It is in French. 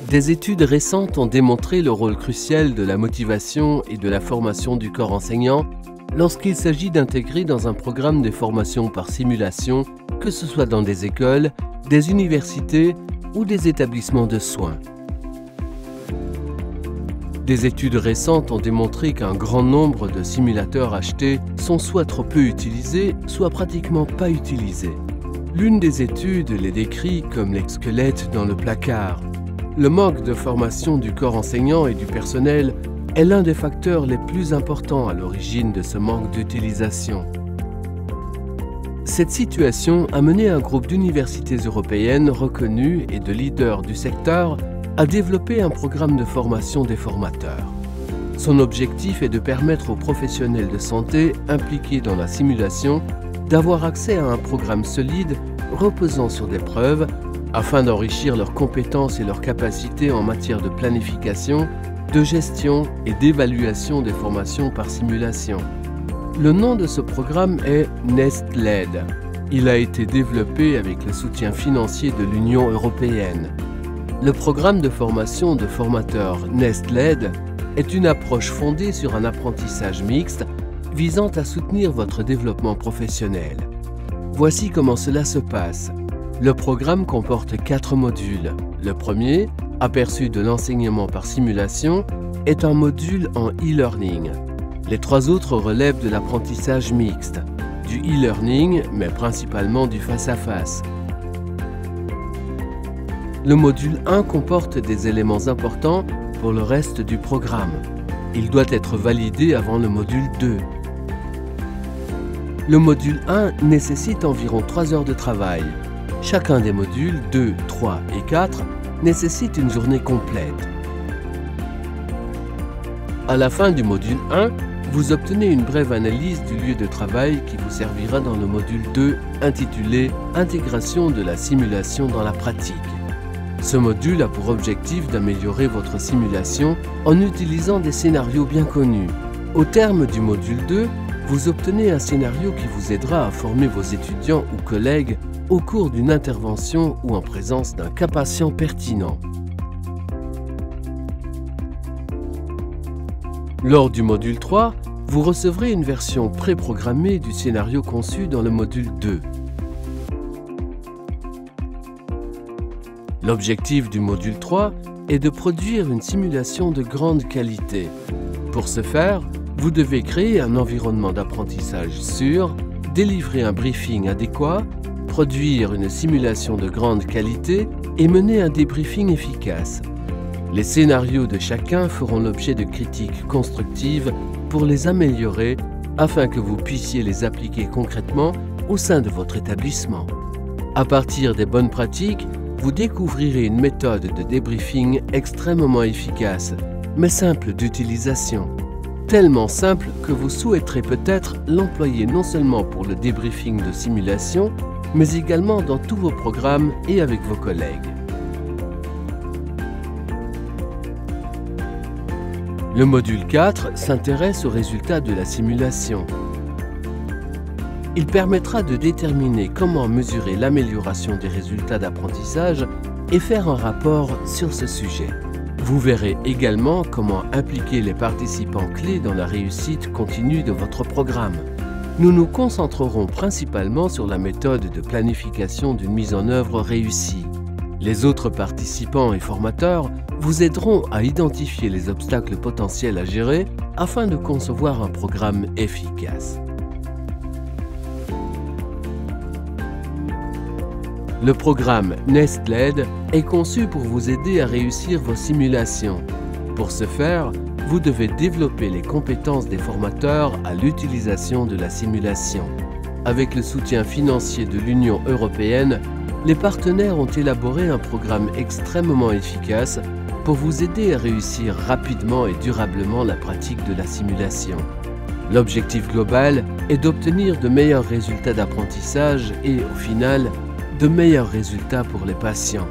Des études récentes ont démontré le rôle crucial de la motivation et de la formation du corps enseignant lorsqu'il s'agit d'intégrer dans un programme de formation par simulation, que ce soit dans des écoles, des universités ou des établissements de soins. Des études récentes ont démontré qu'un grand nombre de simulateurs achetés sont soit trop peu utilisés, soit pratiquement pas utilisés. L'une des études les décrit comme les squelettes dans le placard. Le manque de formation du corps enseignant et du personnel est l'un des facteurs les plus importants à l'origine de ce manque d'utilisation. Cette situation a mené un groupe d'universités européennes reconnues et de leaders du secteur à développer un programme de formation des formateurs. Son objectif est de permettre aux professionnels de santé impliqués dans la simulation d'avoir accès à un programme solide reposant sur des preuves afin d'enrichir leurs compétences et leurs capacités en matière de planification, de gestion et d'évaluation des formations par simulation. Le nom de ce programme est NestLED. Il a été développé avec le soutien financier de l'Union européenne. Le programme de formation de formateurs NestLED est une approche fondée sur un apprentissage mixte visant à soutenir votre développement professionnel. Voici comment cela se passe. Le programme comporte 4 modules. Le premier, aperçu de l'enseignement par simulation, est un module en e-learning. Les 3 autres relèvent de l'apprentissage mixte, du e-learning, mais principalement du face-à-face. Le module 1 comporte des éléments importants pour le reste du programme. Il doit être validé avant le module 2. Le module 1 nécessite environ 3 heures de travail. Chacun des modules 2, 3 et 4 nécessite une journée complète. À la fin du module 1, vous obtenez une brève analyse du lieu de travail qui vous servira dans le module 2 intitulé « Intégration de la simulation dans la pratique ». Ce module a pour objectif d'améliorer votre simulation en utilisant des scénarios bien connus. Au terme du module 2, vous obtenez un scénario qui vous aidera à former vos étudiants ou collègues au cours d'une intervention ou en présence d'un cas patient pertinent. Lors du module 3, vous recevrez une version préprogrammée du scénario conçu dans le module 2. L'objectif du module 3 est de produire une simulation de grande qualité. Pour ce faire, vous devez créer un environnement d'apprentissage sûr, délivrer un briefing adéquat, produire une simulation de grande qualité et mener un débriefing efficace. Les scénarios de chacun feront l'objet de critiques constructives pour les améliorer afin que vous puissiez les appliquer concrètement au sein de votre établissement. À partir des bonnes pratiques, vous découvrirez une méthode de débriefing extrêmement efficace, mais simple d'utilisation. Tellement simple que vous souhaiterez peut-être l'employer non seulement pour le débriefing de simulation, mais également dans tous vos programmes et avec vos collègues. Le module 4 s'intéresse aux résultats de la simulation. Il permettra de déterminer comment mesurer l'amélioration des résultats d'apprentissage et faire un rapport sur ce sujet. Vous verrez également comment impliquer les participants clés dans la réussite continue de votre programme. Nous nous concentrerons principalement sur la méthode de planification d'une mise en œuvre réussie. Les autres participants et formateurs vous aideront à identifier les obstacles potentiels à gérer afin de concevoir un programme efficace. Le programme NestLED est conçu pour vous aider à réussir vos simulations. Pour ce faire, vous devez développer les compétences des formateurs à l'utilisation de la simulation. Avec le soutien financier de l'Union européenne, les partenaires ont élaboré un programme extrêmement efficace pour vous aider à réussir rapidement et durablement la pratique de la simulation. L'objectif global est d'obtenir de meilleurs résultats d'apprentissage et, au final, de meilleurs résultats pour les patients.